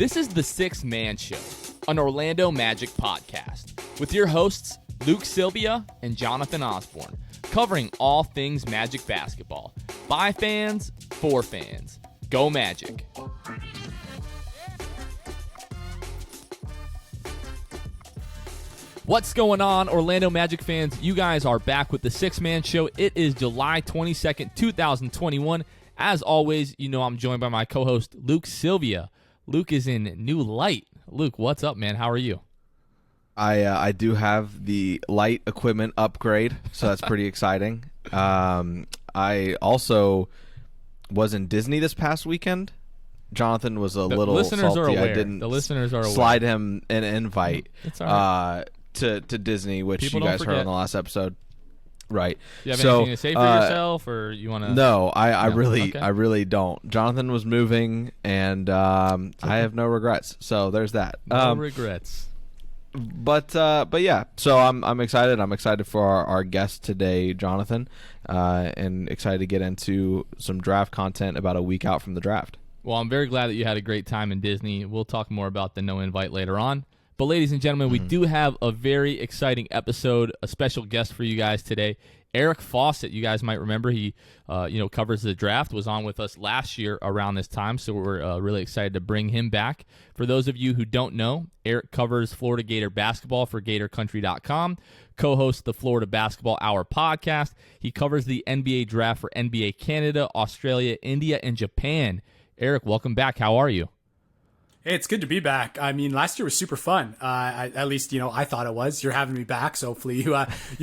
This is the Sixth Man Show, an Orlando Magic podcast, with your hosts Luke Sylvia and Jonathan Osborne, covering all things Magic basketball. By fans, for fans. Go Magic. What's going on, Orlando Magic fans? You guys are back with the Sixth Man Show. It is July 22nd, 2021. As always, you know I'm joined by my co-host, Luke Sylvia. Luke is in new light. Luke, what's up, man? How are you? I do have the light equipment upgrade, so that's pretty exciting. I also was in Disney this past weekend. Jonathan was a little salty. I didn't slide him an invite to Disney, which you guys heard on the last episode. Right. You have anything to say for yourself, or you want to? No, I really don't. Jonathan was moving, and I have no regrets. So there's that. No regrets. But yeah. So I'm excited. I'm excited for our guest today, Jonathan, and excited to get into some draft content about a week out from the draft. Well, I'm very glad that you had a great time in Disney. We'll talk more about the no invite later on. But ladies and gentlemen, we do have a very exciting episode, a special guest for you guys today. Eric Fawcett, you guys might remember, he covers the draft, was on with us last year around this time, so we're really excited to bring him back. For those of you who don't know, Eric covers Florida Gator basketball for GatorCountry.com, co-hosts the Florida Basketball Hour podcast. He covers the NBA draft for NBA Canada, Australia, India, and Japan. Eric, welcome back. How are you? Hey, it's good to be back. I mean, last year was super fun. At least, I thought it was. You're having me back, so hopefully you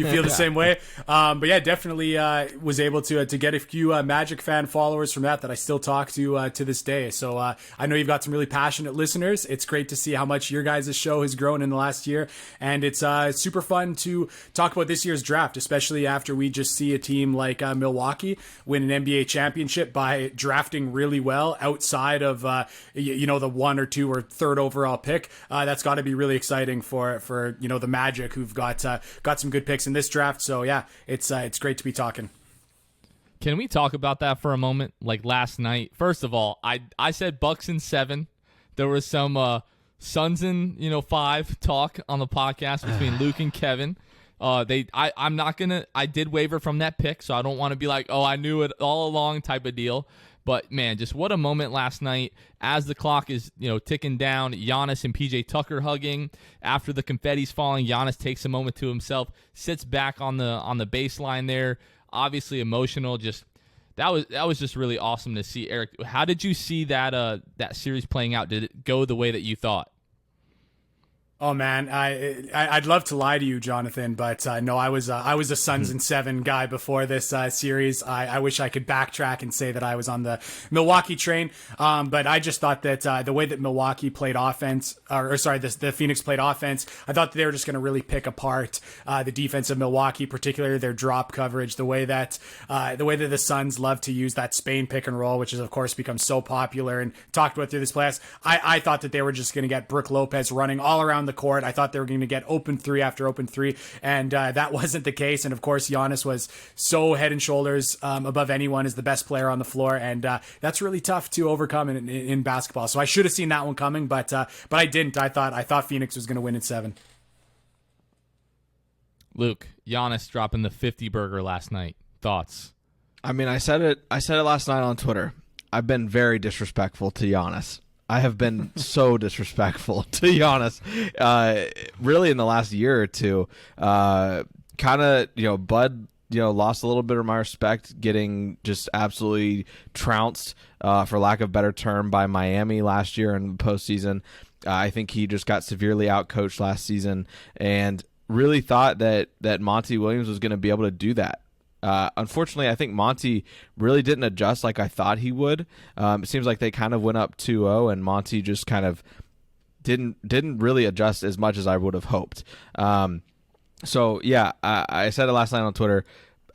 feel the same way. But yeah, definitely was able to get a few Magic fan followers from that I still talk to this day. So I know you've got some really passionate listeners. It's great to see how much your guys' show has grown in the last year, and it's super fun to talk about this year's draft, especially after we just see a team like Milwaukee win an NBA championship by drafting really well outside of the one or two or third overall pick. That's got to be really exciting for the Magic, who've got some good picks in this draft. So yeah, it's great to be talking. Can we talk about that for a moment? Like last night, first of all, I said Bucks in 7. There was some Suns in 5 talk on the podcast between Luke and Kevin. I did waver from that pick, so I don't want to be like, oh, I knew it all along type of deal. But, man, just what a moment last night as the clock is, ticking down. Giannis and PJ Tucker hugging. After the confetti's falling, Giannis takes a moment to himself, sits back on the baseline there. Obviously emotional. Just that was just really awesome to see. Eric, how did you see that series playing out? Did it go the way that you thought? Oh man, I'd love to lie to you, Jonathan, but no, I was a Suns in 7 guy before this series. I wish I could backtrack and say that I was on the Milwaukee train, but I just thought that the way that Milwaukee played offense, the Phoenix played offense, I thought that they were just going to really pick apart the defense of Milwaukee, particularly their drop coverage, the way that the Suns love to use that Spain pick and roll, which has of course become so popular and talked about through this playoffs. I thought that they were just going to get Brook Lopez running all around the court. I thought they were going to get open 3 after open 3, and that wasn't the case. And of course, Giannis was so head and shoulders above anyone as the best player on the floor, and that's really tough to overcome in basketball. So I should have seen that one coming, but I didn't. I thought Phoenix was going to win in 7. Luke, Giannis dropping the 50 burger last night. Thoughts? I mean, I said it last night on Twitter. I've been very disrespectful to Giannis. I have been so disrespectful to Giannis, really in the last year or two. Bud, lost a little bit of my respect, getting just absolutely trounced, for lack of a better term, by Miami last year in the postseason. I think he just got severely outcoached last season, and really thought that Monty Williams was going to be able to do that. Unfortunately, I think Monty really didn't adjust like I thought he would. It seems like they kind of went up 2-0, and Monty just kind of didn't really adjust as much as I would have hoped. So yeah, I said it last night on Twitter.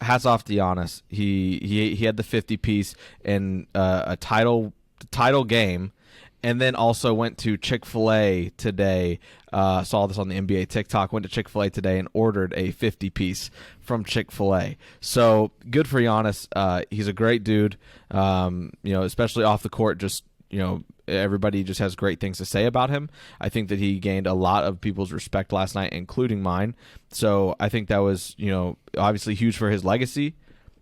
Hats off to Giannis. He had the 50 piece in a title game. And then also went to Chick-fil-A today. Saw this on the NBA TikTok. Went to Chick-fil-A today and ordered a 50-piece from Chick-fil-A. So good for Giannis. He's a great dude. Especially off the court, just everybody just has great things to say about him. I think that he gained a lot of people's respect last night, including mine. So I think that was, obviously huge for his legacy.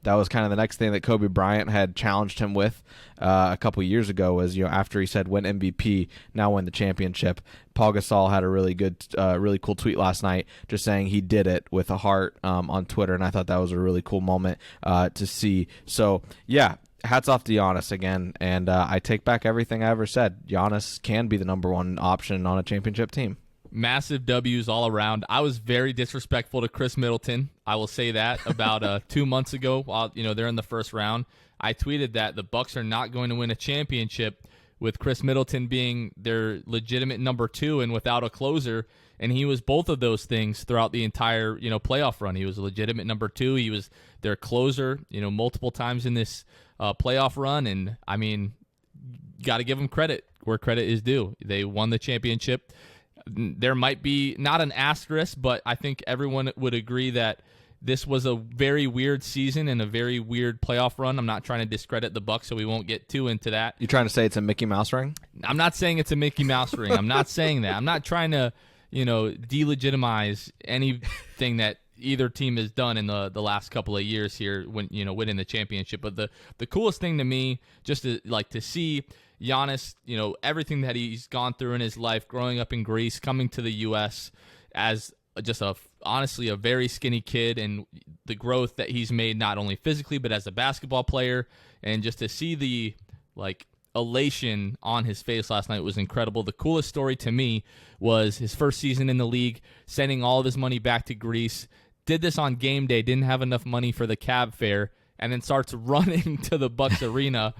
That was kind of the next thing that Kobe Bryant had challenged him with a couple years ago was, after he said win MVP, now win the championship. Paul Gasol had a really good, really cool tweet last night just saying he did it with a heart on Twitter, and I thought that was a really cool moment to see. So, yeah, hats off to Giannis again, and I take back everything I ever said. Giannis can be the number one option on a championship team. Massive W's all around. I was very disrespectful to Chris Middleton. I will say that about 2 months ago while they're in the first round. I tweeted that the Bucks are not going to win a championship with Chris Middleton being their legitimate number 2 and without a closer. And he was both of those things throughout the entire playoff run. He was a legitimate number 2. He was their closer multiple times in this playoff run. And I mean, got to give him credit where credit is due. They won the championship. There might be not an asterisk, but I think everyone would agree that this was a very weird season and a very weird playoff run. I'm not trying to discredit the Bucks, so we won't get too into that. You trying to say it's a Mickey Mouse ring? I'm not saying it's a Mickey Mouse ring. I'm not saying that. I'm not trying to, delegitimize anything that either team has done in the last couple of years here when winning the championship. But the coolest thing to me, just to see Giannis, everything that he's gone through in his life, growing up in Greece, coming to the U.S. as just honestly a very skinny kid, and the growth that he's made not only physically but as a basketball player, and just to see the elation on his face last night was incredible. The coolest story to me was his first season in the league, sending all of his money back to Greece, did this on game day, didn't have enough money for the cab fare, and then starts running to the Bucks arena.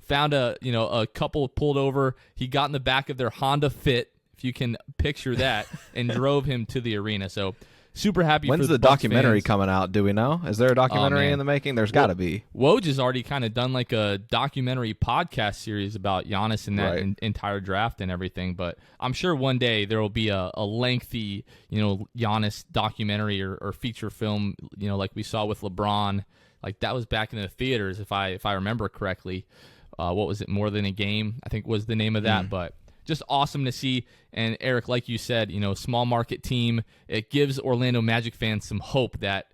Found a couple pulled over. He got in the back of their Honda Fit, if you can picture that, and drove him to the arena. So super happy. When's for the Bucks documentary fans. coming out? Do we know? Is there a documentary in the making? There's got to be. Woj has already kind of done like a documentary podcast series about Giannis and that entire draft and everything. But I'm sure one day there will be a lengthy, Giannis documentary or feature film, like we saw with LeBron. Like that was back in the theaters, if I remember correctly. What was it? More Than a Game, I think was the name of that. But just awesome to see. And Eric, like you said, small market team. It gives Orlando Magic fans some hope that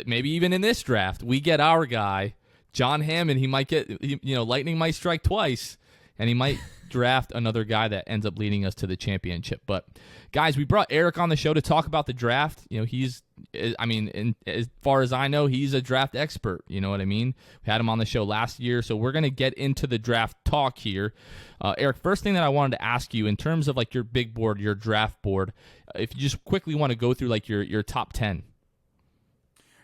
maybe even in this draft, we get our guy, John Hammond. He might get, lightning might strike twice, and he might draft another guy that ends up leading us to the championship. But guys, we brought Eric on the show to talk about the draft. As far as I know, he's a draft expert. You know what I mean? We had him on the show last year, so we're going to get into the draft talk here. Eric, first thing that I wanted to ask you in terms of like your big board, your draft board, if you just quickly want to go through like your top 10.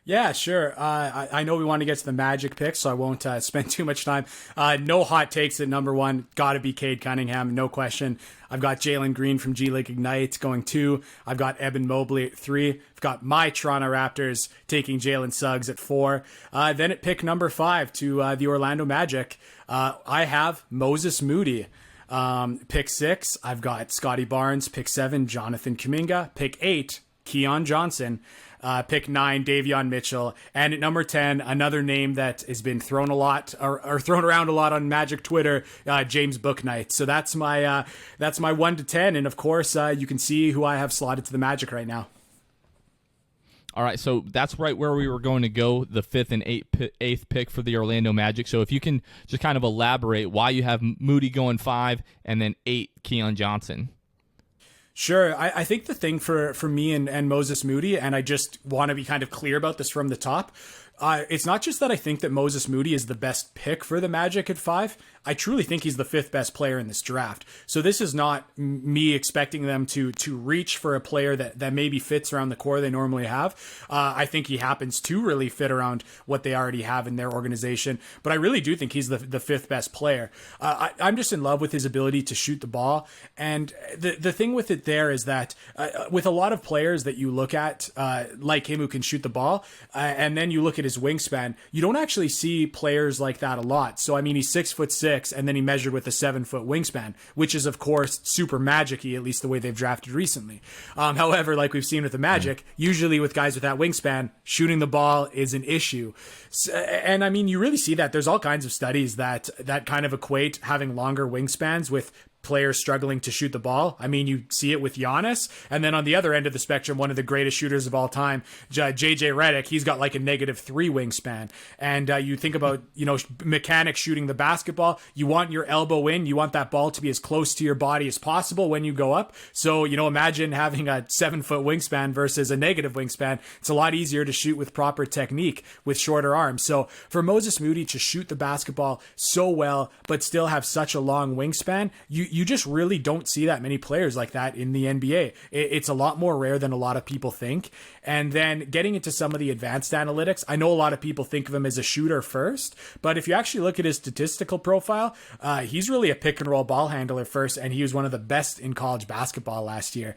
Yeah, sure. I know we want to get to the Magic picks, so I won't spend too much time. No hot takes at number 1. Got to be Cade Cunningham, no question. I've got Jalen Green from G League Ignite going 2. I've got Evan Mobley at 3. I've got my Toronto Raptors taking Jalen Suggs at 4. Then at pick number 5 to the Orlando Magic, I have Moses Moody. Pick 6, I've got Scotty Barnes. Pick 7, Jonathan Kuminga. Pick 8, Keon Johnson. Pick 9, Davion Mitchell. And at number 10, another name that has been thrown a lot or thrown around a lot on Magic Twitter, James Bouknight. So that's my 1 to 10. And of course, you can see who I have slotted to the Magic right now. All right, so that's right where we were going to go, the 5th and 8th pick for the Orlando Magic. So if you can just kind of elaborate why you have Moody going 5 and then 8, Keon Johnson. Sure. I think the thing for me and Moses Moody, and I just want to be kind of clear about this from the top, it's not just that I think that Moses Moody is the best pick for the Magic at 5. I truly think he's the 5th best player in this draft. So this is not me expecting them to reach for a player that maybe fits around the core they normally have. I think he happens to really fit around what they already have in their organization. But I really do think he's the 5th best player. I'm just in love with his ability to shoot the ball. And the thing with it there is that with a lot of players that you look at, like him who can shoot the ball, and then you look at his wingspan, you don't actually see players like that a lot. So, I mean, he's 6'6", and then he measured with a 7-foot wingspan, which is, of course, super magic-y, at least the way they've drafted recently. However, like we've seen with the Magic, usually with guys with that wingspan, shooting the ball is an issue. And I mean, you really see that. There's all kinds of studies that kind of equate having longer wingspans with players struggling to shoot the ball. I mean, you see it with Giannis, and then on the other end of the spectrum, one of the greatest shooters of all time, JJ Redick, he's got like a -3 wingspan. And you think about, mechanics shooting the basketball, you want your elbow in, you want that ball to be as close to your body as possible when you go up. So, imagine having a 7-foot wingspan versus a negative wingspan. It's a lot easier to shoot with proper technique with shorter arms. So for Moses Moody to shoot the basketball so well, but still have such a long wingspan, you just really don't see that many players like that in the NBA. It's a lot more rare than a lot of people think. And then getting into some of the advanced analytics, I know a lot of people think of him as a shooter first, but if you actually look at his statistical profile, he's really a pick and roll ball handler first, and he was one of the best in college basketball last year.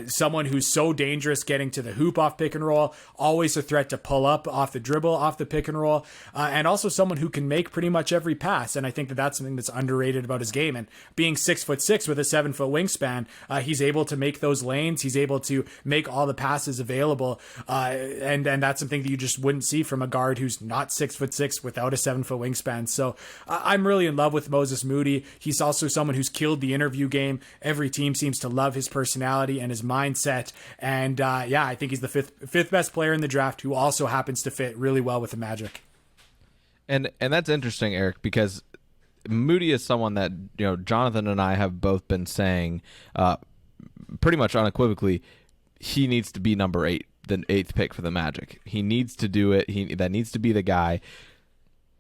Someone who's so dangerous getting to the hoop off pick and roll, always a threat to pull up off the dribble, off the pick and roll, and also someone who can make pretty much every pass. And I think that's something that's underrated about his game. And being 6'6" with a 7-foot wingspan, he's able to make those lanes. He's able to make all the passes available. And that's something that you just wouldn't see from a guard who's not 6'6" without a 7-foot wingspan. So I'm really in love with Moses Moody. He's also someone who's killed the interview game. Every team seems to love his personality and his mindset. And I think he's the fifth best player in the draft, who also happens to fit really well with the Magic. And that's interesting, Eric, because Moody is someone that Jonathan and I have both been saying pretty much unequivocally he needs to be number 8, the 8th pick for the Magic. He needs to do it. That needs to be the guy.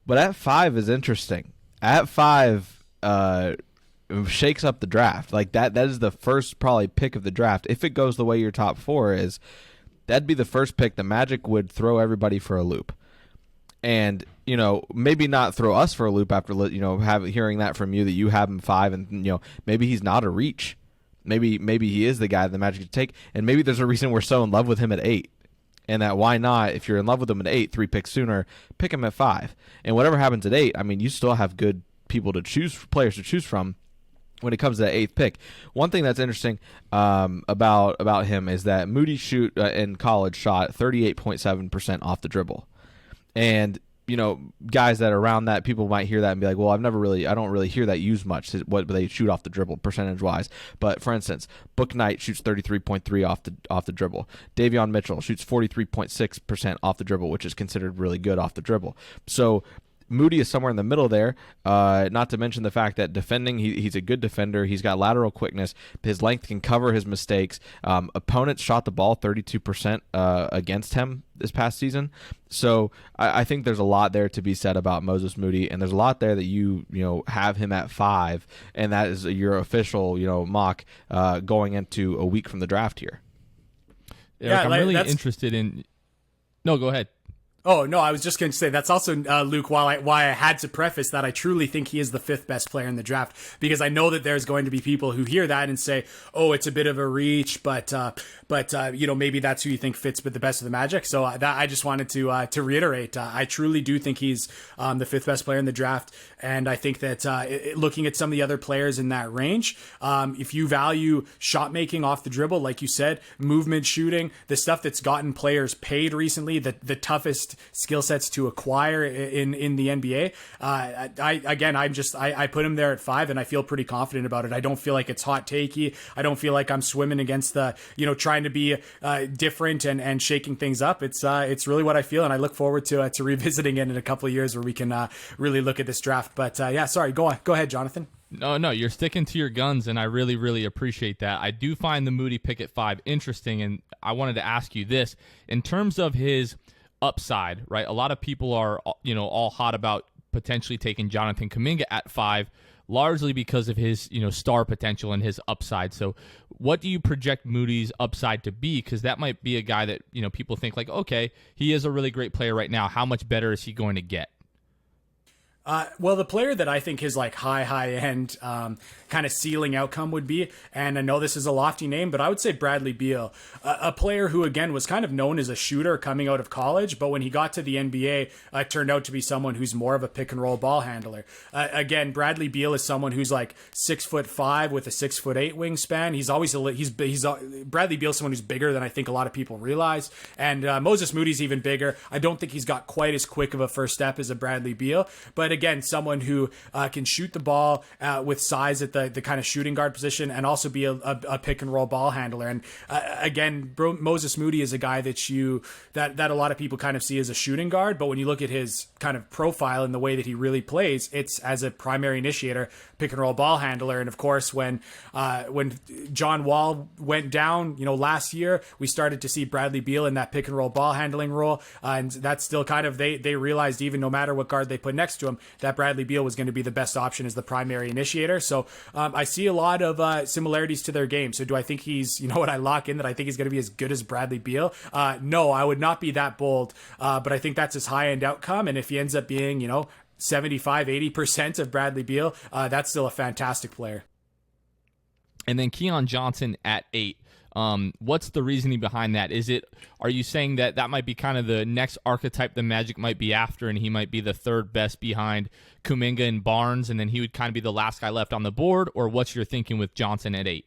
But at 5 is interesting. At 5 shakes up the draft. Like that is the first probably pick of the draft. If it goes the way your top 4 is, that'd be the first pick. The Magic would throw everybody for a loop. And maybe not throw us for a loop after hearing that from you, that you have him 5, and maybe he's not a reach. Maybe he is the guy that the Magic could take, and maybe there's a reason we're so in love with him at 8, and that why not, if you're in love with him at 8, 3 picks sooner, pick him at 5, and whatever happens at 8, I mean, you still have good players to choose from when it comes to that 8th pick. One thing that's interesting about him is that Moody in college shot 38.7% off the dribble. And, guys that are around that, people might hear that and be like, well, I don't really hear that used much, what they shoot off the dribble percentage-wise. But, for instance, Book Knight shoots 33.3 off the dribble. Davion Mitchell shoots 43.6% off the dribble, which is considered really good off the dribble. So Moody is somewhere in the middle there, not to mention the fact that defending, he's a good defender. He's got lateral quickness. His length can cover his mistakes. Opponents shot the ball 32% against him this past season. So I think there's a lot there to be said about Moses Moody, and there's a lot there that you have him at 5, and that is your official mock going into a week from the draft here. Eric, I'm really interested in... No, go ahead. Oh, no, I was just going to say that's also, Luke, why I had to preface that I truly think he is the 5th best player in the draft, because I know that there's going to be people who hear that and say, oh, it's a bit of a reach, but maybe that's who you think fits with the best of the Magic. So I just wanted to reiterate, I truly do think he's the 5th best player in the draft. And I think that looking at some of the other players in that range, if you value shot making off the dribble, like you said, movement shooting, the stuff that's gotten players paid recently, the toughest skill sets to acquire in the NBA. I put him there at 5, and I feel pretty confident about it. I don't feel like it's hot takey. I don't feel like I'm swimming against the, trying to be different and shaking things up. It's really what I feel, and I look forward to revisiting it in a couple of years where we can really look at this draft. But sorry, go ahead, Jonathan. No, you're sticking to your guns, and I really, really appreciate that. I do find the Moody pick at 5 interesting, and I wanted to ask you this. In terms of his upside, right? A lot of people are, all hot about potentially taking Jonathan Kuminga at 5, largely because of his, star potential and his upside. So what do you project Moody's upside to be? Because that might be a guy that, people think like, okay, he is a really great player right now. How much better is he going to get? Well, the player that I think his like high end kind of ceiling outcome would be, and I know this is a lofty name, but I would say Bradley Beal, a player who again was kind of known as a shooter coming out of college, but when he got to the NBA, turned out to be someone who's more of a pick and roll ball handler. Again, Bradley Beal is someone who's like 6'5" with a 6'8" wingspan. He's Bradley Beal is someone who's bigger than I think a lot of people realize, and Moses Moody's even bigger. I don't think he's got quite as quick of a first step as a Bradley Beal, but again, someone who can shoot the ball with size at the kind of shooting guard position and also be a pick and roll ball handler. And again, Moses Moody is a guy that a lot of people kind of see as a shooting guard, but when you look at his kind of profile and the way that he really plays, it's as a primary initiator, pick and roll ball handler. And of course, when John Wall went down, last year, we started to see Bradley Beal in that pick and roll ball handling role, and that's still kind of they realized even no matter what guard they put next to him, that Bradley Beal was going to be the best option as the primary initiator. So I see a lot of similarities to their game. So do I think he's, I lock in that I think he's going to be as good as Bradley Beal? No, I would not be that bold, but I think that's his high-end outcome. And if he ends up being, 75-80% of Bradley Beal, that's still a fantastic player. And then Keon Johnson at 8. What's the reasoning behind that? Are you saying that might be kind of the next archetype the Magic might be after, and he might be the third best behind Kuminga and Barnes, and then he would kind of be the last guy left on the board? Or what's your thinking with Johnson at 8?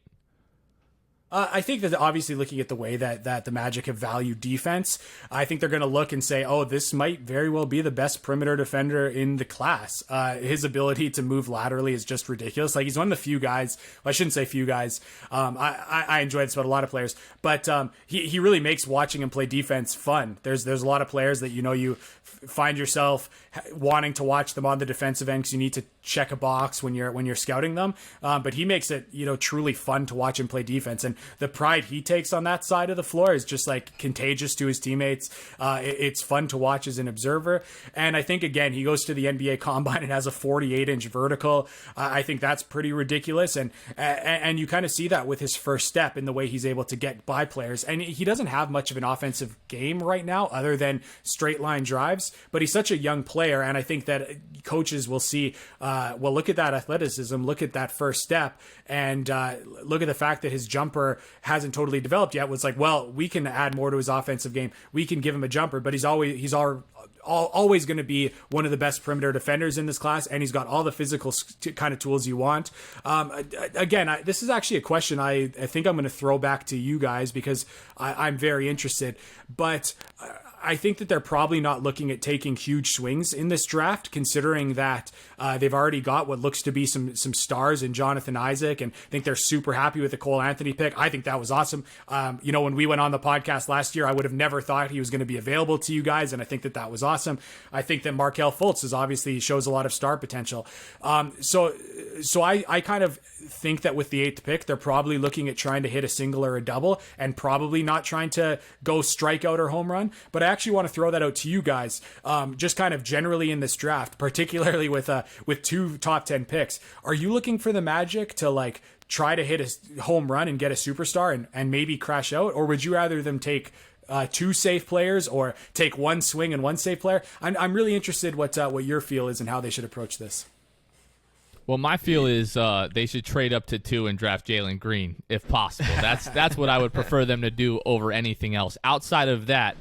I think that obviously looking at the way that the Magic have valued defense, I think they're going to look and say, oh, this might very well be the best perimeter defender in the class. His ability to move laterally is just ridiculous. Like, he's one of the few guys, well, I shouldn't say few guys. I enjoy this about a lot of players, but he really makes watching him play defense fun. There's a lot of players that, you find yourself wanting to watch them on the defensive end because you need to check a box when you're scouting them. But he makes it, truly fun to watch him play defense. And the pride he takes on that side of the floor is just like contagious to his teammates. It's fun to watch as an observer. And I think, again, he goes to the NBA Combine and has a 48-inch vertical. I think that's pretty ridiculous. And you kind of see that with his first step in the way he's able to get by players. And he doesn't have much of an offensive game right now other than straight line drives, but he's such a young player. And I think that coaches will see, look at that athleticism, look at that first step, and look at the fact that his jumper hasn't totally developed yet. Was like, well, we can add more to his offensive game. We can give him a jumper, but he's always going to be one of the best perimeter defenders in this class, and he's got all the physical kind of tools you want. Again, this is actually a question I think I'm going to throw back to you guys because I'm very interested, but I think that they're probably not looking at taking huge swings in this draft, considering that they've already got what looks to be some stars in Jonathan Isaac, and I think they're super happy with the Cole Anthony pick. I think that was awesome. When we went on the podcast last year, I would have never thought he was going to be available to you guys, and I think that was awesome. I think that Markelle Fultz shows a lot of star potential. So I kind of think that with the 8th pick, they're probably looking at trying to hit a single or a double, and probably not trying to go strikeout or home run. But I actually want to throw that out to you guys, just kind of generally in this draft, particularly with 2 top 10 picks. Are you looking for the Magic to try to hit a home run and get a superstar and maybe crash out, or would you rather them take 2 safe players or take 1 swing and 1 safe player? I'm really interested what your feel is and how they should approach this. Well, my feel is they should trade up to 2 and draft Jalen Green if possible. That's what I would prefer them to do over anything else. Outside of that,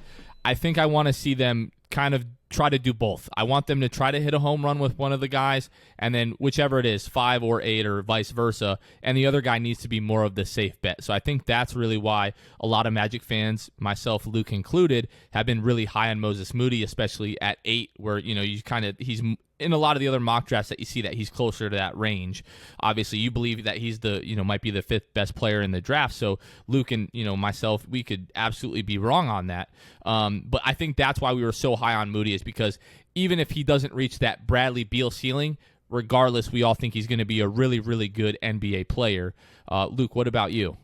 I think I want to see them kind of try to do both. I want them to try to hit a home run with one of the guys, and then whichever it is, 5 or 8 or vice versa, and the other guy needs to be more of the safe bet. So I think that's really why a lot of Magic fans, myself, Luke included, have been really high on Moses Moody, especially at 8, where he's in a lot of the other mock drafts that you see that he's closer to that range. Obviously, you believe that he's might be the 5th best player in the draft. So Luke and myself, we could absolutely be wrong on that. But I think that's why we were so high on Moody, is because even if he doesn't reach that Bradley Beal ceiling, regardless, we all think he's going to be a really, really good NBA player. Luke, what about you?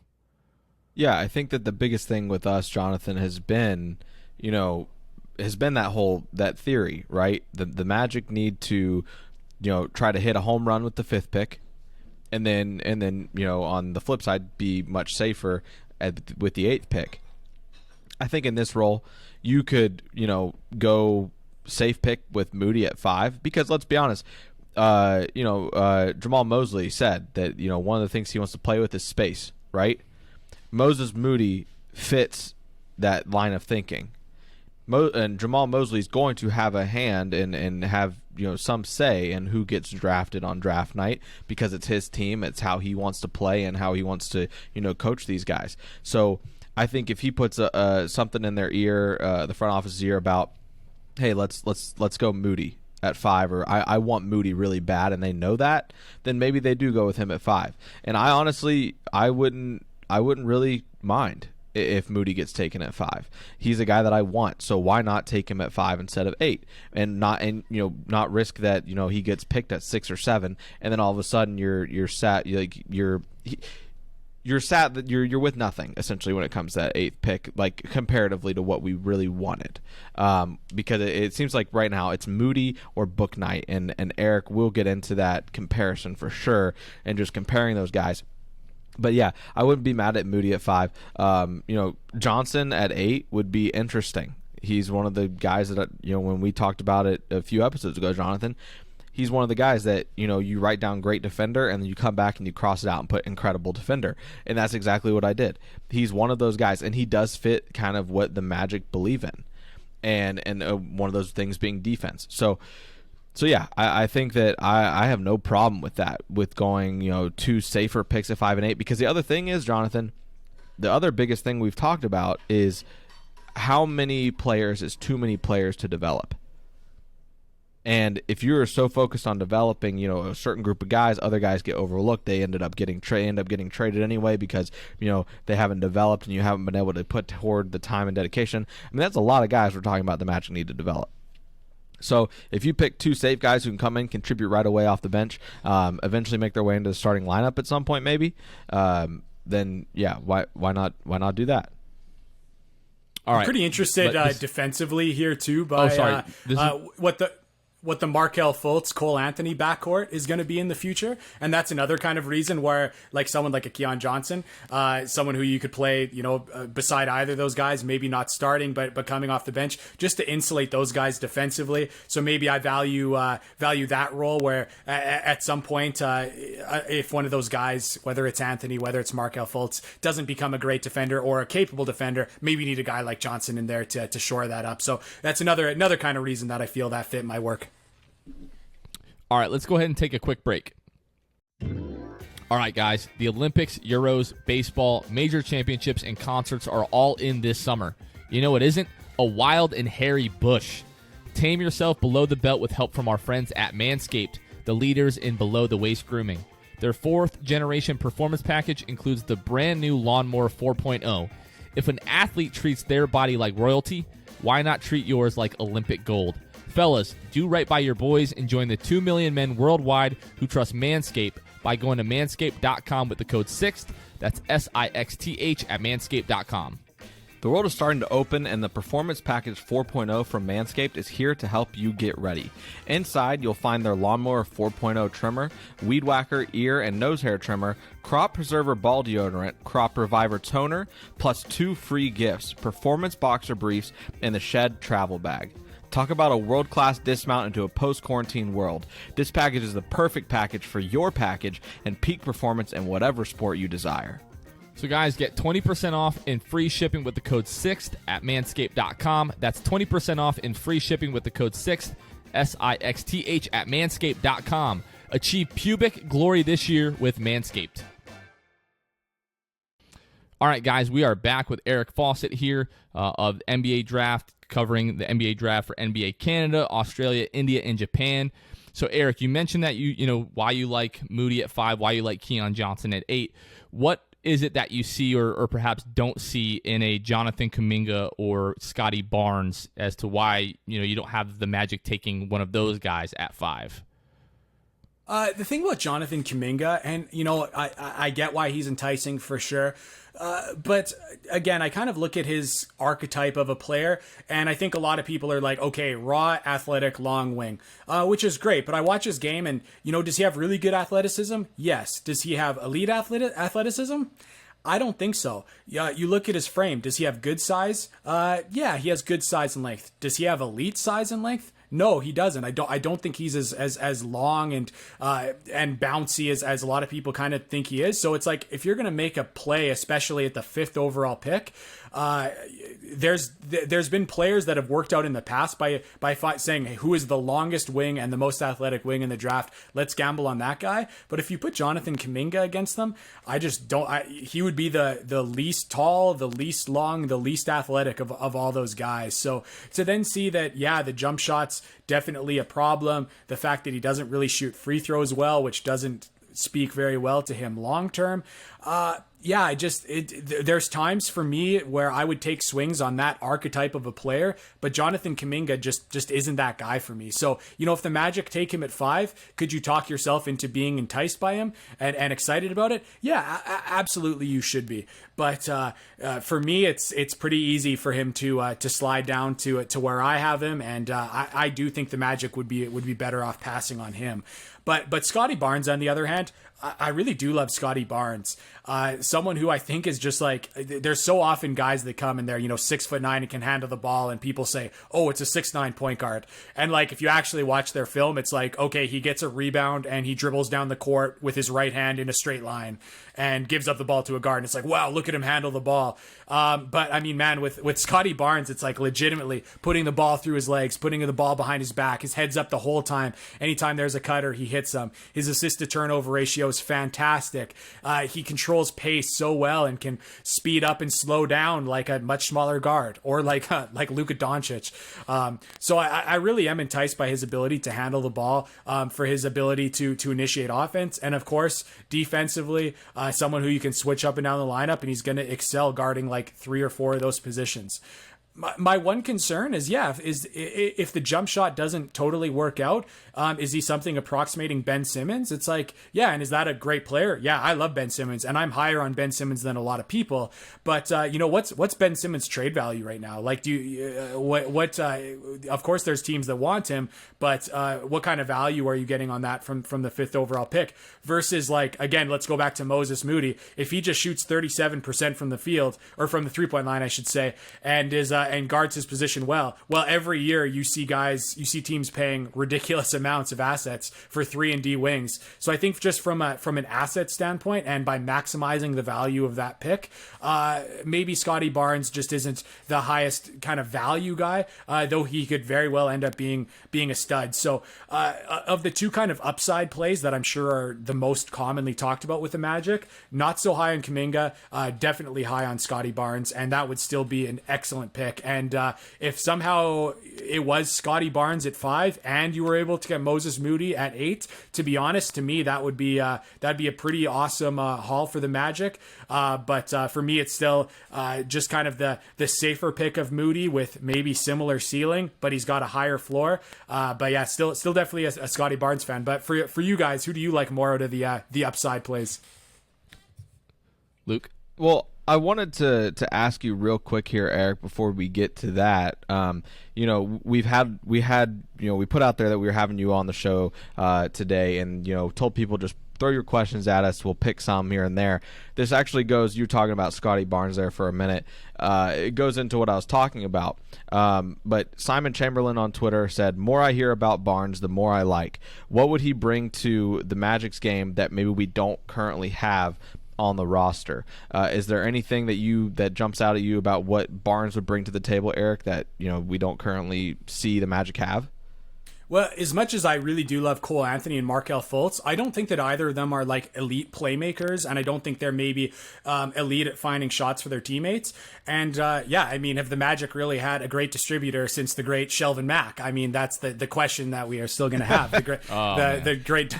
Yeah, I think that the biggest thing with us, Jonathan, has been, that theory, right? The Magic need to, try to hit a home run with the 5th pick, and then on the flip side, be much safer with the 8th pick. I think in this role, you could, go safe pick with Moody at 5, because let's be honest, Jamal Mosley said that, one of the things he wants to play with is space, right? Moses Moody fits that line of thinking. And Jamal Mosley's going to have a hand and have some say in who gets drafted on draft night, because it's his team, it's how he wants to play and how he wants to coach these guys. So I think if he puts something in their ear, the front office's ear, about, hey, let's go Moody at 5, or I want Moody really bad, and they know that, then maybe they do go with him at 5. And I honestly, I wouldn't really mind if Moody gets taken at 5. He's a guy that I want, so why not take him at 5 instead of 8, and not risk that he gets picked at 6 or 7, and then all of a sudden you're sat, you're sad that you're with nothing, essentially, when it comes to that 8th pick, like comparatively to what we really wanted. Because it seems like right now it's Moody or Book Knight, and Eric will get into that comparison for sure, and just comparing those guys. But yeah, I wouldn't be mad at Moody at 5. Johnson at 8 would be interesting. He's one of the guys that, when we talked about it a few episodes ago, Jonathan, he's one of the guys that, you write down great defender, and then you come back and you cross it out and put incredible defender. And that's exactly what I did. He's one of those guys, and he does fit kind of what the Magic believe in. And one of those things being defense. So yeah, I think that I have no problem with that, with going, 2 safer picks at 5 and 8. Because the other thing is, Jonathan, the other biggest thing we've talked about is how many players is too many players to develop. And if you're so focused on developing, a certain group of guys, other guys get overlooked. They end up getting traded anyway, because they haven't developed and you haven't been able to put toward the time and dedication. I mean, that's a lot of guys we're talking about the Magic need to develop. So if you pick 2 safe guys who can come in, contribute right away off the bench, eventually make their way into the starting lineup at some point, maybe, then yeah, why not do that? All right. I'm pretty interested defensively here too by what the Markelle Fultz, Cole Anthony backcourt is going to be in the future. And that's another kind of reason where, like, someone like a Keon Johnson, someone who you could play, beside either of those guys, maybe not starting, but coming off the bench, just to insulate those guys defensively. So maybe I value that role where at some point, if one of those guys, whether it's Anthony, whether it's Markelle Fultz, doesn't become a great defender or a capable defender, maybe you need a guy like Johnson in there to shore that up. So that's another kind of reason that I feel that fit my work. All right, let's go ahead and take a quick break. All right, guys, the Olympics, Euros, baseball, major championships, and concerts are all in this summer. You know what isn't? A wild and hairy bush. Tame yourself below the belt with help from our friends at Manscaped, the leaders in below-the-waist grooming. Their 4th-generation performance package includes the brand-new Lawnmower 4.0. If an athlete treats their body like royalty, why not treat yours like Olympic gold? Fellas, do right by your boys and join the 2 million men worldwide who trust Manscaped by going to manscaped.com with the code SIXTH. That's SIXTH at manscaped.com. The world is starting to open, and the Performance Package 4.0 from Manscaped is here to help you get ready. Inside, you'll find their Lawnmower 4.0 trimmer, Weed Whacker ear and nose hair trimmer, Crop Preserver ball deodorant, Crop Reviver toner, plus 2 free gifts, Performance Boxer briefs, and the Shed travel bag. Talk about a world-class dismount into a post-quarantine world. This package is the perfect package for your package and peak performance in whatever sport you desire. So guys, get 20% off and free shipping with the code SIXTH at manscaped.com. That's 20% off and free shipping with the code SIXTH, SIXTH at manscaped.com. Achieve pubic glory this year with Manscaped. All right, guys, we are back with Eric Fawcett here of NBA Draft, covering the NBA Draft for NBA Canada, Australia, India, and Japan. So, Eric, you mentioned that you know why you like Moody at 5, why you like Keon Johnson at 8. What is it that you see or perhaps don't see in a Jonathan Kuminga or Scotty Barnes as to why you don't have the Magic taking one of those guys at 5? The thing about Jonathan Kuminga, and I get why he's enticing for sure. But again, I kind of look at his archetype of a player, and I think a lot of people are like, okay, raw, athletic, long wing, which is great. But I watch his game, and does he have really good athleticism? Yes. Does he have elite athleticism? I don't think so. Yeah, you look at his frame. Does he have good size? Yeah, he has good size and length. Does he have elite size and length? No, he doesn't. I don't think he's as long and bouncy as a lot of people kind of think he is. So it's like, if you're going to make a play, especially at the 5th overall pick, there's been players that have worked out in the past by saying, hey, who is the longest wing and the most athletic wing in the draft? Let's gamble on that guy. But if you put Jonathan Kuminga against them, I just don't. He would be the least tall, the least long, the least athletic of all those guys. So to then see that, yeah, the jump shot's definitely a problem. The fact that he doesn't really shoot free throws well, which doesn't speak very well to him long term. Yeah, there's times for me where I would take swings on that archetype of a player, but Jonathan Kuminga just isn't that guy for me. So, if the Magic take him at 5, could you talk yourself into being enticed by him and excited about it? Yeah, absolutely you should be. But for me, it's pretty easy for him to slide down to where I have him, and I do think the Magic would be better off passing on him. But Scotty Barnes, on the other hand, I really do love Scotty Barnes. Someone who I think is just like, there's so often guys that come and they're, 6'9" and can handle the ball, and people say, oh, it's a 6'9" point guard. And like, if you actually watch their film, it's like, okay, he gets a rebound and he dribbles down the court with his right hand in a straight line and gives up the ball to a guard. And it's like, wow, look at him handle the ball. But I mean, man, with Scotty Barnes, it's like legitimately putting the ball through his legs, putting the ball behind his back, his head's up the whole time. Anytime there's a cutter, he hits them. His assist to turnover ratio is fantastic. He controls pace so well and can speed up and slow down like a much smaller guard, or like Luka Doncic. So I really am enticed by his ability to handle the ball, for his ability to initiate offense, and of course defensively, someone who you can switch up and down the lineup, and he's going to excel guarding like 3 or 4 of those positions. My one concern is, if the jump shot doesn't totally work out, is he something approximating Ben Simmons? It's like, yeah, and is that a great player? Yeah, I love Ben Simmons, and I'm higher on Ben Simmons than a lot of people. But what's Ben Simmons' trade value right now? Like, of course, there's teams that want him, but what kind of value are you getting on that from the 5th overall pick? Versus, like, again, let's go back to Moses Moody. If he just shoots 37% from the field, or from the 3-point line, I should say, and is and guards his position well, every year you see teams paying ridiculous amounts of assets for 3-and-D wings. So I think just from an asset standpoint, and by maximizing the value of that pick, maybe Scotty Barnes just isn't the highest kind of value guy, though he could very well end up being a stud. So of the two kind of upside plays that I'm sure are the most commonly talked about with the Magic, not so high on Kuminga, definitely high on Scotty Barnes, and that would still be an excellent pick. And if somehow it was Scotty Barnes at 5 and you were able to get Moses Moody at 8, to be honest, to me that'd be a pretty awesome haul for the Magic. But for me, it's still just kind of the safer pick of Moody with maybe similar ceiling, but he's got a higher floor. But yeah, still definitely a Scotty Barnes fan. But for you guys, who do you like more out of the upside plays? Luke? Well, I wanted to ask you real quick here, Eric, before we get to that. We put out there that we were having you on the show today, and told people just throw your questions at us. We'll pick some here and there. This actually goes, you're talking about Scotty Barnes there for a minute. It goes into what I was talking about. But Simon Chamberlain on Twitter said, more I hear about Barnes, the more I like. What would he bring to the Magic's game that maybe we don't currently have on the roster? Is there anything that jumps out at you about what Barnes would bring to the table, Eric, that we don't currently see the Magic have? Well, as much as I really do love Cole Anthony and Markelle Fultz, I don't think that either of them are like elite playmakers, and I don't think they're maybe elite at finding shots for their teammates. And have the Magic really had a great distributor since the great Shelvin Mack? I mean, that's the question that we are still going to have. The great.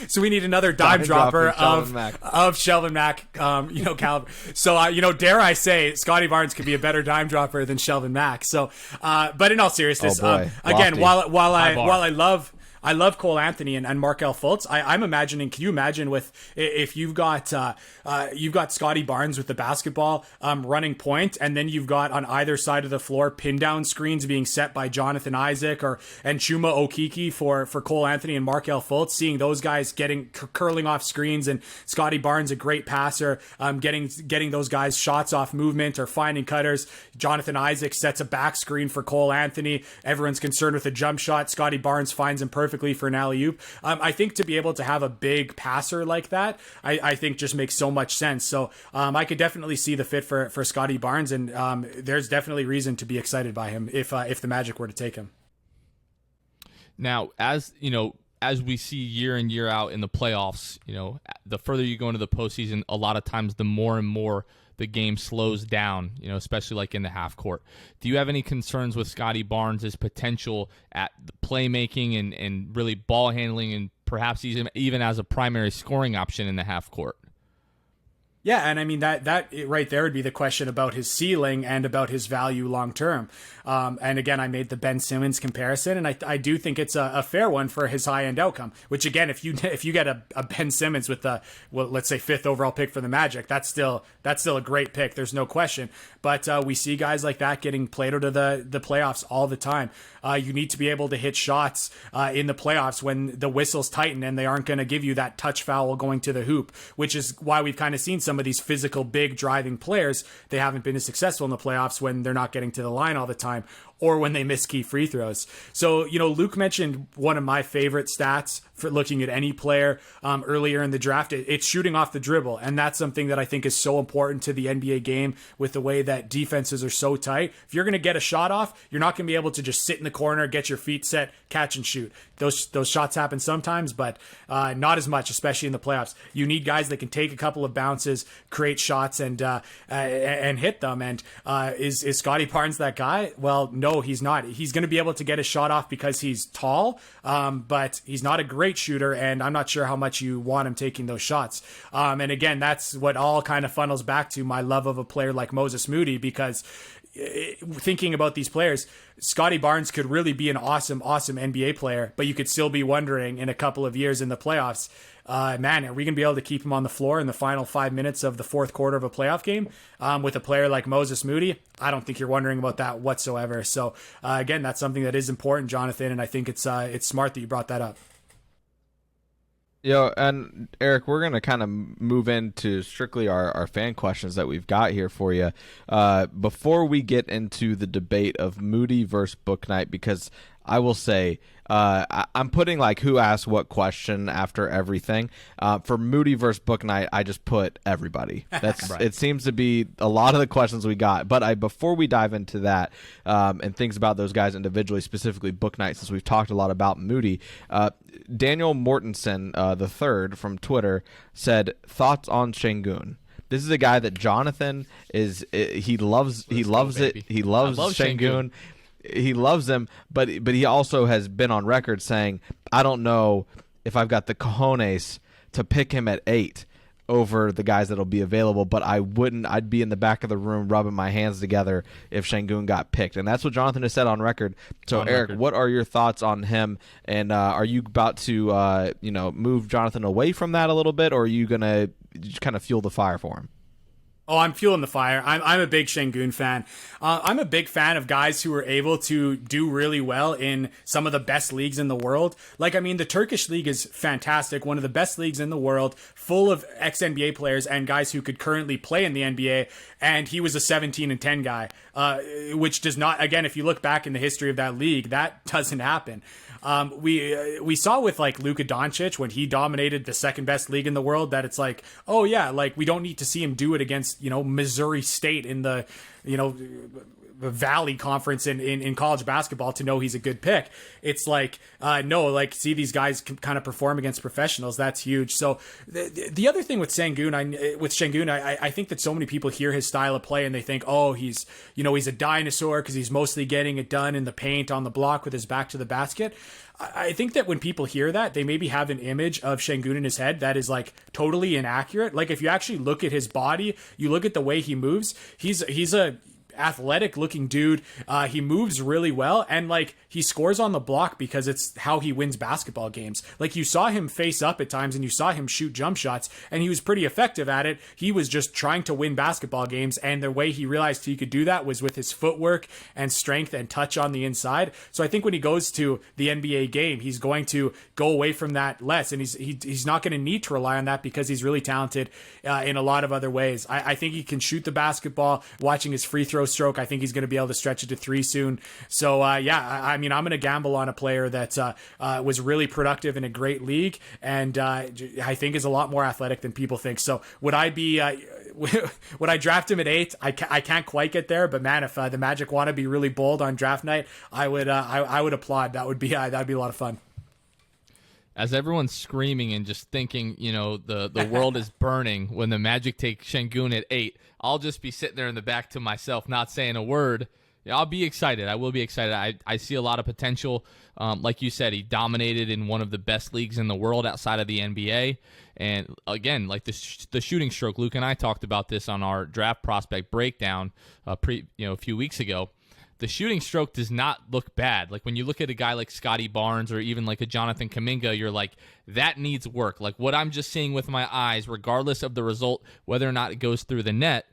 So we need another dime dropper of Shelvin Mack, caliber. So dare I say, Scotty Barnes could be a better dime dropper than Shelvin Mack. So, but in all seriousness, again, while I love I love Cole Anthony and Markelle Fultz. I'm imagining, can you imagine if you've got Scotty Barnes with the basketball running point, and then you've got on either side of the floor pin down screens being set by Jonathan Isaac and Chuma Okeke for Cole Anthony and Markelle Fultz, seeing those guys curling off screens, and Scotty Barnes, a great passer, getting those guys shots off movement or finding cutters. Jonathan Isaac sets a back screen for Cole Anthony. Everyone's concerned with a jump shot. Scotty Barnes finds him perfectly for an alley-oop. I think to be able to have a big passer like that, I think just makes so much sense. So I could definitely see the fit for Scotty Barnes, and there's definitely reason to be excited by him if the Magic were to take him. Now, as we see year in, year out in the playoffs, the further you go into the postseason, a lot of times the more and more the game slows down, especially like in the half court. Do you have any concerns with Scotty Barnes' potential at the playmaking and really ball handling, and perhaps even as a primary scoring option in the half court? Yeah, and I mean that right there would be the question about his ceiling and about his value long term. And again, I made the Ben Simmons comparison, and I do think it's a fair one for his high end outcome. Which again, if you get a Ben Simmons with let's say 5th overall pick for the Magic, that's still a great pick. There's no question. But we see guys like that getting played out of the playoffs all the time. You need to be able to hit shots in the playoffs when the whistles tighten and they aren't going to give you that touch foul going to the hoop, which is why we've kind of seen some of these physical, big driving players. They haven't been as successful in the playoffs when they're not getting to the line all the time, or when they miss key free throws. So, Luke mentioned one of my favorite stats for looking at any player earlier in the draft. It's shooting off the dribble, and that's something that I think is so important to the NBA game with the way that defenses are so tight. If you're going to get a shot off, you're not going to be able to just sit in the corner, get your feet set, catch and shoot. Those shots happen sometimes, but not as much, especially in the playoffs. You need guys that can take a couple of bounces, create shots, and hit them. And is Scotty Barnes that guy? Well, no, he's not. He's going to be able to get a shot off because he's tall, but he's not a great shooter, and I'm not sure how much you want him taking those shots. And again, that's what all kind of funnels back to my love of a player like Moses Moody, because thinking about these players, Scotty Barnes could really be an awesome NBA player, but you could still be wondering in a couple of years in the playoffs, man, are we going to be able to keep him on the floor in the final 5 minutes of the fourth quarter of a playoff game with a player like Moses Moody? I don't think you're wondering about that whatsoever. So again, that's something that is important, Jonathan, and I think it's smart that you brought that up. And Eric, we're going to kind of move into strictly our fan questions that we've got here for you. Before we get into the debate of Moody versus Bouknight, because I will say I'm putting like who asked what question after everything. For Moody versus Bouknight, I just put everybody. That's right. It seems to be a lot of the questions we got. But before we dive into that and things about those guys individually, specifically Bouknight, since we've talked a lot about Moody, Daniel Mortensen the third from Twitter said, thoughts on Sengun. This is a guy that Jonathan he loves it. He loves Sengun. He loves him, but he also has been on record saying, I don't know if I've got the cojones to pick him at 8 over the guys that'll be available, but I'd be in the back of the room rubbing my hands together if Sengun got picked. And that's what Jonathan has said on record. So Eric, what are your thoughts on him? And are you about to move Jonathan away from that a little bit, or are you going to kind of fuel the fire for him? Oh, I'm fueling the fire. I'm a big Sengun fan. I'm a big fan of guys who are able to do really well in some of the best leagues in the world. Like, I mean, the Turkish league is fantastic. One of the best leagues in the world, full of ex-NBA players and guys who could currently play in the NBA. And he was a 17-10 guy, which does not, again, if you look back in the history of that league, that doesn't happen. We saw with like Luka Doncic when he dominated the second best league in the world that it's like, oh yeah, like we don't need to see him do it against, Missouri State in the, the Valley Conference in college basketball to know he's a good pick. It's like, no, like see these guys kind of perform against professionals. That's huge. So the other thing with Sengun, I think that so many people hear his style of play and they think, oh, he's a dinosaur because he's mostly getting it done in the paint on the block with his back to the basket. I think that when people hear that, they maybe have an image of Sengun in his head that is like totally inaccurate. Like if you actually look at his body, you look at the way he moves, he's a athletic looking dude. He moves really well, and like he scores on the block because it's how he wins basketball games. Like you saw him face up at times and you saw him shoot jump shots, and he was pretty effective at it. He was just trying to win basketball games, and the way he realized he could do that was with his footwork and strength and touch on the inside. So I think when he goes to the NBA game, he's going to go away from that less, and he's not going to need to rely on that because he's really talented in a lot of other ways. I think he can shoot the basketball. Watching his free throw stroke, I think he's going to be able to stretch it to 3 soon. So I mean, I'm going to gamble on a player that was really productive in a great league, and I think is a lot more athletic than people think. So would I be would I draft him at 8? I can't quite get there, but man, if the Magic want to be really bold on draft night, I would applaud. That'd be a lot of fun. As everyone's screaming and just thinking, the world is burning when the Magic take Sengun at 8, I'll just be sitting there in the back to myself, not saying a word. I'll be excited. I will be excited. I see a lot of potential. Like you said, he dominated in one of the best leagues in the world outside of the NBA. And again, like the shooting stroke, Luke and I talked about this on our draft prospect breakdown a few weeks ago. The shooting stroke does not look bad. Like when you look at a guy like Scotty Barnes or even like a Jonathan Kuminga, you're like, that needs work. Like what I'm just seeing with my eyes, regardless of the result, whether or not it goes through the net,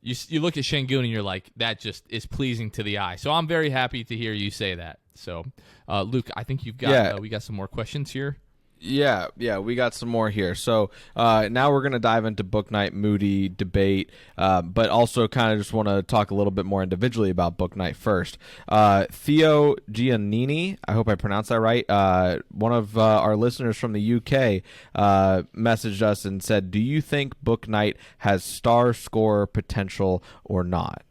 you look at Sengun and you're like, that just is pleasing to the eye. So I'm very happy to hear you say that. So, Luke, I think you've got we got some more questions here. Yeah, we got some more here. So now we're going to dive into Book Night Moody debate, but also kind of just want to talk a little bit more individually about Book Night first. Theo Giannini, I hope I pronounced that right, one of our listeners from the UK messaged us and said, do you think Book Night has star scorer potential or not?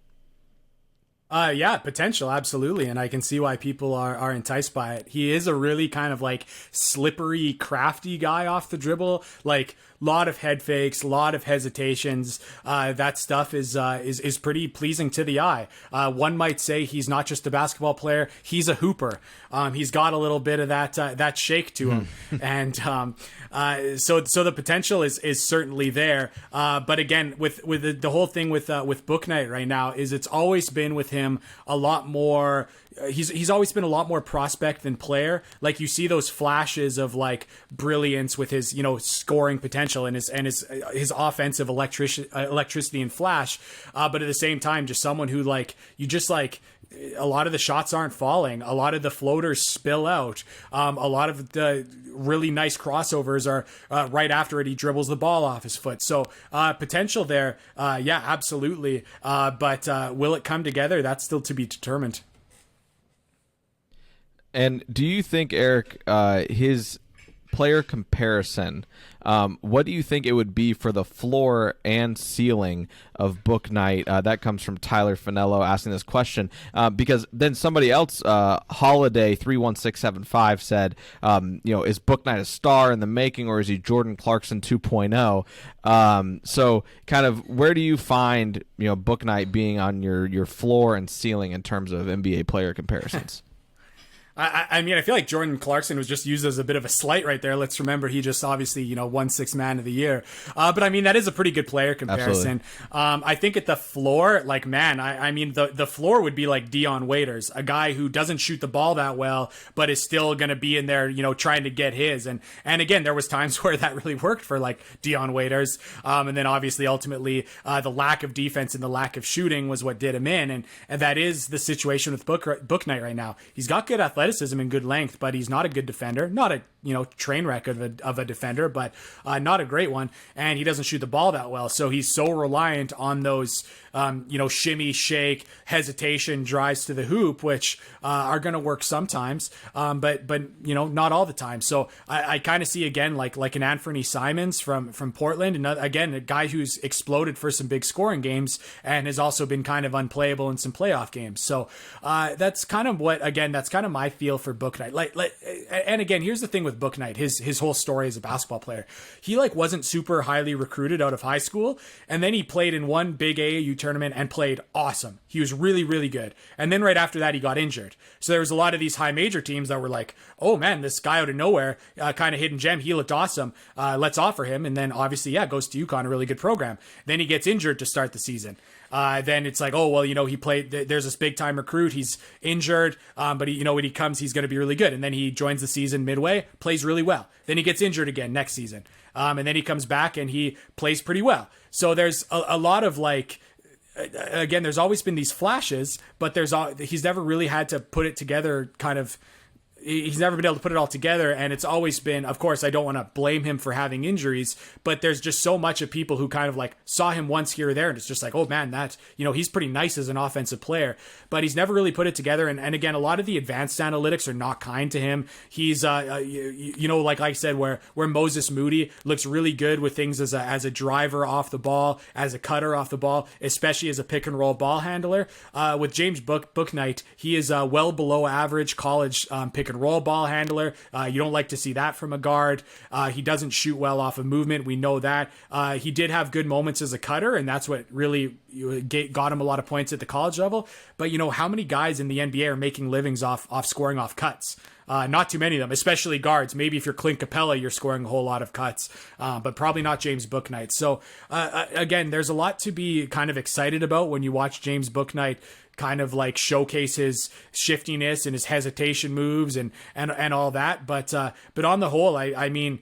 Yeah, potential, absolutely, and I can see why people are enticed by it. He is a really kind of like slippery, crafty guy off the dribble, like lot of head fakes, lot of hesitations. That stuff is pretty pleasing to the eye. One might say he's not just a basketball player; he's a hooper. He's got a little bit of that shake to him, and so the potential is certainly there. But again, with the whole thing with Book Night right now is it's always been with him a lot more. He's always been a lot more prospect than player. Like you see those flashes of like brilliance with his scoring potential and his offensive electricity and flash, but at the same time just someone who like you just like. A lot of the shots aren't falling. A lot of the floaters spill out. A lot of the really nice crossovers are right after it. He dribbles the ball off his foot. So potential there. Yeah, absolutely. But will it come together? That's still to be determined. And do you think, Eric, his player comparison, what do you think it would be for the floor and ceiling of Book Night? That comes from Tyler Finello asking this question, because then somebody else, Holiday 31675 said, is Book Night a star in the making, or is he Jordan Clarkson 2.0? So kind of where do you find Book Night being on your floor and ceiling in terms of NBA player comparisons? I mean, I feel like Jordan Clarkson was just used as a bit of a slight right there. Let's remember he just obviously, won Sixth Man of the Year. But I mean, that is a pretty good player comparison. I think at the floor, like, man, I mean, the floor would be like Dion Waiters, a guy who doesn't shoot the ball that well, but is still going to be in there, trying to get his. And again, there was times where that really worked for like Dion Waiters. And then obviously, ultimately, the lack of defense and the lack of shooting was what did him in. And that is the situation with Book Night right now. He's got good athleticism and good length, but he's not a good defender. Not a train wreck of a defender, but not a great one. And he doesn't shoot the ball that well, so he's so reliant on those shimmy, shake, hesitation drives to the hoop, which are going to work sometimes, but not all the time. So I kind of see again like an Anthony Simons from Portland, and again a guy who's exploded for some big scoring games and has also been kind of unplayable in some playoff games. So that's kind of my feel for Book Night. And again, here's the thing with with Bouknight, his whole story as a basketball player. He like wasn't super highly recruited out of high school, and then he played in one big AAU tournament and played awesome. He was really, really good. And then right after that, he got injured. So there was a lot of these high major teams that were like, oh man, this guy out of nowhere, kind of hidden gem. He looked awesome. Let's offer him. And then obviously, goes to UConn, a really good program. Then he gets injured to start the season. Then it's like, oh, well, he played, there's this big time recruit. He's injured. But he, when he comes, he's going to be really good. And then he joins the season midway, plays really well. Then he gets injured again next season. And then he comes back and he plays pretty well. So there's a lot of like, again, there's always been these flashes, but he's never really had to put it together kind of. He's never been able to put it all together, and it's always been, of course, I don't want to blame him for having injuries, but there's just so much of people who kind of like saw him once here or there, and it's just like, oh man, that, he's pretty nice as an offensive player, but he's never really put it together. And again, a lot of the advanced analytics are not kind to him. He's, like I said, where Moses Moody looks really good with things as a driver off the ball, as a cutter off the ball, especially as a pick and roll ball handler. With James Bouknight, he is well below average college pick and roll ball handler. You don't like to see that from a guard. He doesn't shoot well off of movement. We know that. He did have good moments as a cutter, and that's what really got him a lot of points at the college level. But how many guys in the NBA are making livings off scoring off cuts? Not too many of them, especially guards. Maybe if you're Clint Capella, you're scoring a whole lot of cuts, but probably not James Bouknight. So again, there's a lot to be kind of excited about when you watch James Bouknight kind of like showcase his shiftiness and his hesitation moves and all that. But on the whole, I mean,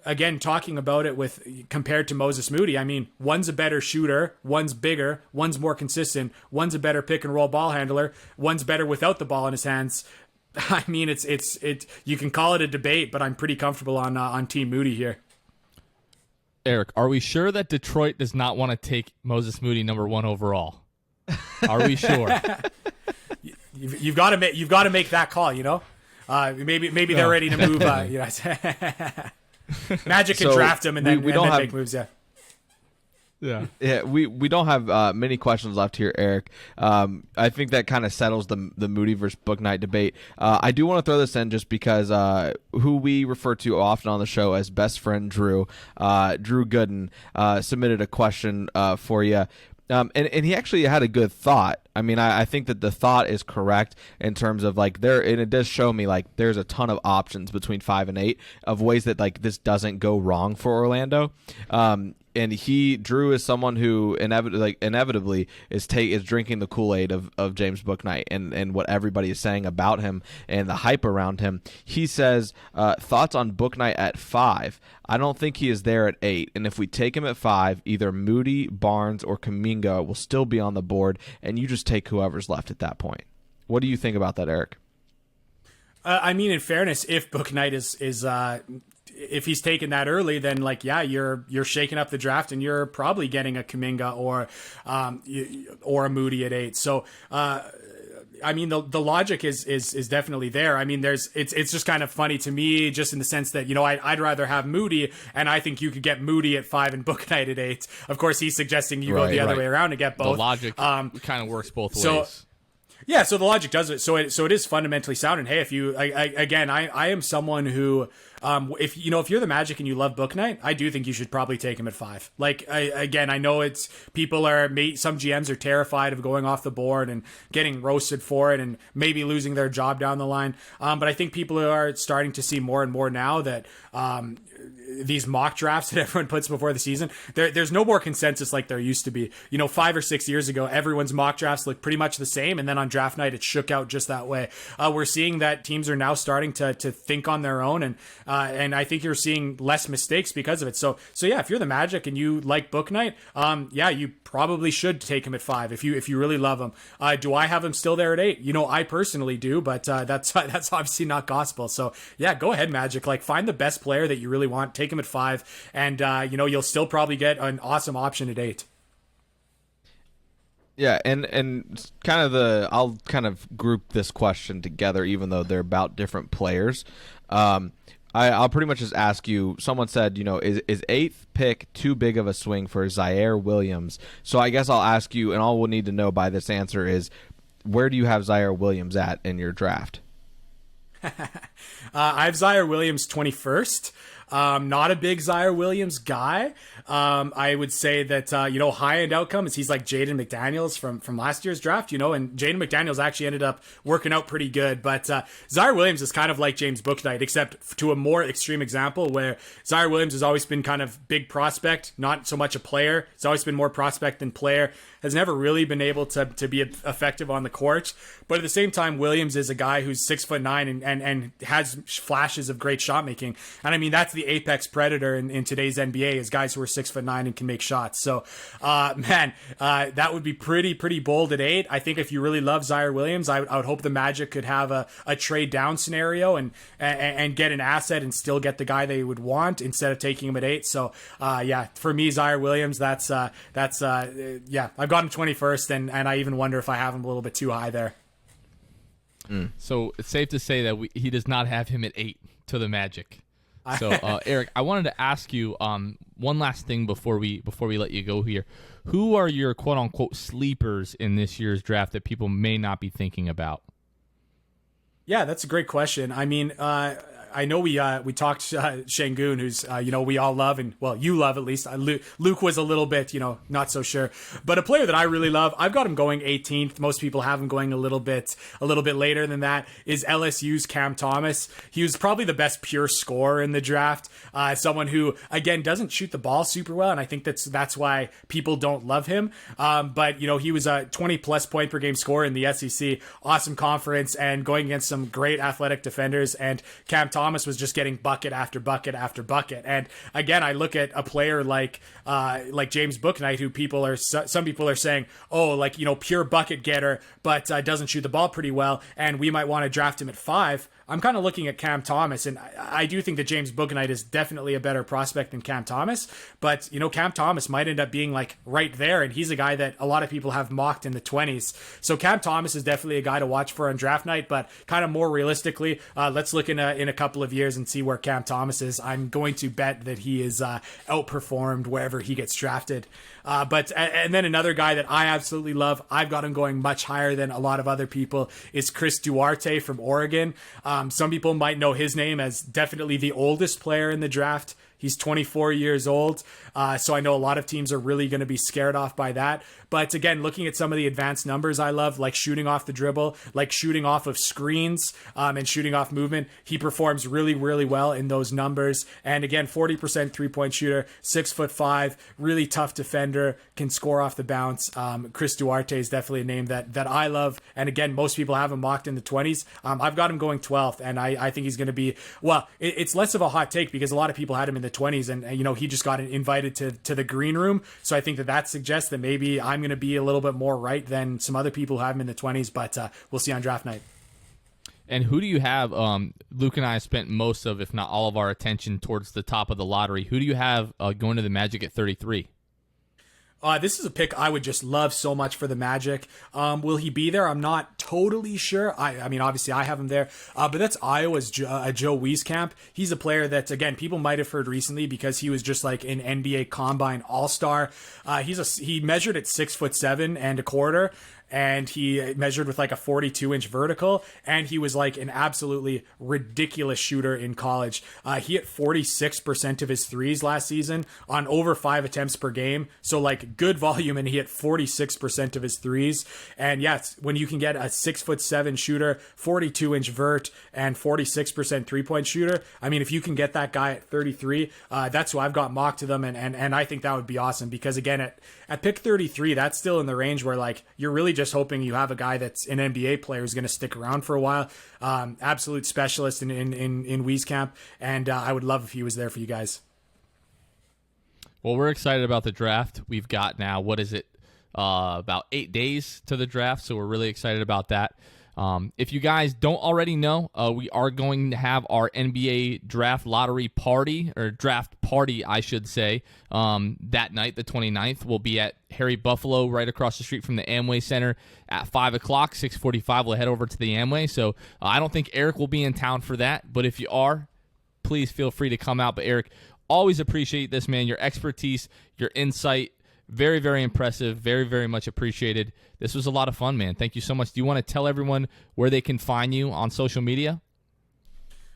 again, talking about it compared to Moses Moody, I mean, one's a better shooter, one's bigger, one's more consistent, one's a better pick and roll ball handler, one's better without the ball in his hands. I mean, it's you can call it a debate, but I'm pretty comfortable on Team Moody here. Eric, are we sure that Detroit does not want to take Moses Moody number 1 overall? Are we sure? You've got to make that call. Maybe they're ready to move. Magic can draft him and then make moves. Yeah, we don't have many questions left here, Eric. I think that kind of settles the Moody versus Bouknight debate. I do want to throw this in just because who we refer to often on the show as best friend Drew Gooden, submitted a question for you. And he actually had a good thought. I mean, I think that the thought is correct in terms of like and it does show me like there's a ton of options between 5 and 8 of ways that like this doesn't go wrong for Orlando. And Drew is someone who inevitably is drinking the Kool-Aid of James Bouknight and what everybody is saying about him and the hype around him. He says, thoughts on Bouknight at 5. I don't think he is there at 8. And if we take him at 5, either Moody, Barnes, or Kuminga will still be on the board, and you just take whoever's left at that point. What do you think about that, Eric? I mean, in fairness, if Bouknight is if he's taken that early, then you're shaking up the draft and you're probably getting a Kuminga or a Moody at 8. So I mean, the logic is definitely there. I mean, it's just kind of funny to me, just in the sense that I'd rather have Moody, and I think you could get Moody at 5 and Bouknight at 8. Of course, he's suggesting you go the other way around and get both. The logic kind of works both ways. Yeah, so the logic does it. So it is fundamentally sound. And hey, if you I am someone who, if you're the Magic and you love Bouknight, I do think you should probably take him at 5. I know it's some GMs are terrified of going off the board and getting roasted for it and maybe losing their job down the line. But I think people are starting to see more and more now that these mock drafts that everyone puts before the season, there's no more consensus like there used to be. 5 or 6 years ago, everyone's mock drafts looked pretty much the same, and then on draft night, it shook out just that way. We're seeing that teams are now starting to think on their own, and I think you're seeing less mistakes because of it. So yeah, if you're the Magic and you like Bouknight, you probably should take him at 5 if you really love him. Do I have him still there at 8? I personally do, but that's obviously not gospel. So yeah, go ahead, Magic. Find the best player that you really want, take him at 5, and you'll still probably get an awesome option at 8. Yeah, and I'll kind of group this question together, even though they're about different players. I'll pretty much just ask you. Someone said, is 8th pick too big of a swing for Zaire Williams? So I guess I'll ask you, and all we'll need to know by this answer is, where do you have Zaire Williams at in your draft? I have Zaire Williams 21st. Not a big Zaire Williams guy. I would say that, high-end outcome is he's like Jaden McDaniels from last year's draft, and Jaden McDaniels actually ended up working out pretty good. But Zaire Williams is kind of like James Bouknight, except to a more extreme example where Zaire Williams has always been kind of big prospect, not so much a player. It's always been more prospect than player. Has never really been able to be effective on the court. But at the same time, Williams is a guy who's 6'9" and has flashes of great shot making. And I mean, that's the apex predator in today's NBA is guys who are 6'9" and can make shots. So, that would be pretty bold at 8. I think if you really love Zaire Williams, I would hope the Magic could have a trade down scenario and get an asset and still get the guy they would want instead of taking him at 8. So, for me, Zaire Williams, I've got him 21st, and I even wonder if I have him a little bit too high there. So it's safe to say that he does not have him at 8 to the Magic. So Eric, I wanted to ask you one last thing before we let you go here. Who are your quote unquote sleepers in this year's draft that people may not be thinking about? Yeah, that's a great question. I mean, I know we talked Sengun, who's we all love, and well, you love at least. Luke was a little bit not so sure, but a player that I really love. I've got him going 18th. Most people have him going a little bit later than that. Is LSU's Cam Thomas? He was probably the best pure scorer in the draft. Someone who again doesn't shoot the ball super well, and I think that's why people don't love him. But he was a 20+ point per game scorer in the SEC. Awesome conference, and going against some great athletic defenders, and Cam Thomas was just getting bucket after bucket after bucket. And again, I look at a player like James Bouknight, who some people are saying, pure bucket getter, but doesn't shoot the ball pretty well, and we might want to draft him at 5. I'm kind of looking at Cam Thomas, and I do think that James Bouknight is definitely a better prospect than Cam Thomas, but Cam Thomas might end up being like right there, and he's a guy that a lot of people have mocked in the 20s. So Cam Thomas is definitely a guy to watch for on draft night, but kind of more realistically, let's look in a couple of years and see where Cam Thomas is. I'm going to bet that he is outperformed wherever he gets drafted. And then another guy that I absolutely love, I've got him going much higher than a lot of other people, is Chris Duarte from Oregon. Some people might know his name as definitely the oldest player in the draft. He's 24 years old, so I know a lot of teams are really going to be scared off by that. But again, looking at some of the advanced numbers I love, like shooting off the dribble, like shooting off of screens, and shooting off movement, he performs really, really well in those numbers. And again, 40% three-point shooter, 6'5", really tough defender, can score off the bounce. Chris Duarte is definitely a name that I love. And again, most people have him mocked in the 20s. I've got him going 12th, and I think he's going to be, it's less of a hot take because a lot of people had him in the 20s, and he just got invited to the green room. So I think that suggests that maybe I'm going to be a little bit more right than some other people who have him in the 20s, but we'll see on draft night. And who do you have? Luke and I spent most of, if not all of our attention towards the top of the lottery. Who do you have going to the Magic at 33? This is a pick I would just love so much for the Magic. Will he be there? I'm not totally sure. I mean, obviously I have him there, but that's Iowa's Joe Wieskamp. He's a player that, again, people might have heard recently because he was just like an NBA Combine All-Star. He measured at 6'7" and a quarter. And he measured with like a 42-inch vertical, and he was like an absolutely ridiculous shooter in college. He hit 46% of his threes last season on over 5 attempts per game, so like good volume, and he hit 46% of his threes. And yes, when you can get a 6'7" shooter, 42-inch vert, and 46% three-point shooter, I mean, if you can get that guy at 33, that's who I've got mocked to them, and I think that would be awesome because again, at pick 33, that's still in the range where like you're really just hoping you have a guy that's an NBA player who's going to stick around for a while. Absolute specialist in Wieskamp, and I would love if he was there for you guys. Well, we're excited about the draft. We've got now, what is it, about 8 days to the draft, so we're really excited about that. If you guys don't already know, we are going to have our NBA draft lottery party, or draft party, I should say, that night, the 29th. We'll be at Harry Buffalo right across the street from the Amway Center at 5 o'clock, 6:45. We'll head over to the Amway. So I don't think Eric will be in town for that, but if you are, please feel free to come out. But Eric, always appreciate this, man, your expertise, your insight. Very, very impressive. Very, very much appreciated. This was a lot of fun, man. Thank you so much. Do you want to tell everyone where they can find you on social media?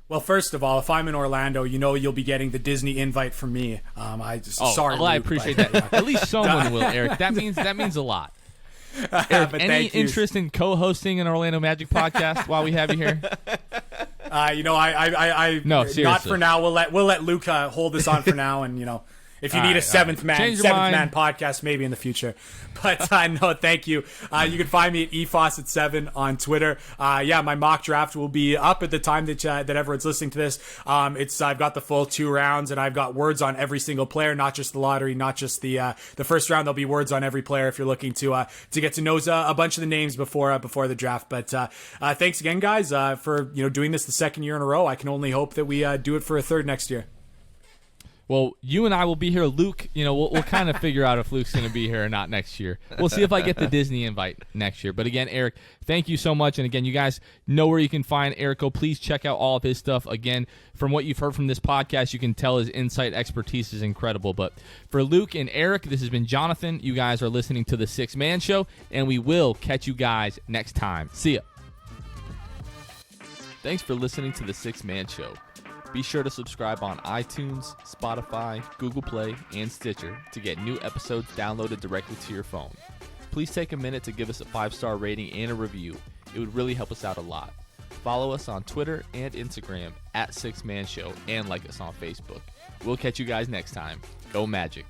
Well, first of all, if I'm in Orlando, you'll be getting the Disney invite from me. Sorry, well, I Luke, appreciate but, that. At least someone will, Eric. That means a lot. Eric, any interest in co-hosting an Orlando Magic podcast while we have you here? No, seriously. Not for now. We'll let Luke hold this on for now, and if you need a seventh man podcast, maybe in the future. But no, thank you. You can find me at efawcett7 on Twitter. My mock draft will be up at the time that everyone's listening to this. I've got the full 2 rounds, and I've got words on every single player, not just the lottery, not just the first round. There'll be words on every player if you're looking to get to know a bunch of the names before the draft. But thanks again, guys, for doing this the second year in a row. I can only hope that we do it for a third next year. Well, you and I will be here. Luke, we'll kind of figure out if Luke's going to be here or not next year. We'll see if I get the Disney invite next year. But again, Eric, thank you so much. And again, you guys know where you can find Eric. Go please check out all of his stuff. Again, from what you've heard from this podcast, you can tell his insight expertise is incredible. But for Luke and Eric, this has been Jonathan. You guys are listening to The Sixth Man Show, and we will catch you guys next time. See ya. Thanks for listening to The Sixth Man Show. Be sure to subscribe on iTunes, Spotify, Google Play, and Stitcher to get new episodes downloaded directly to your phone. Please take a minute to give us a 5-star rating and a review. It would really help us out a lot. Follow us on Twitter and Instagram at Sixth Man Show, and like us on Facebook. We'll catch you guys next time. Go Magic.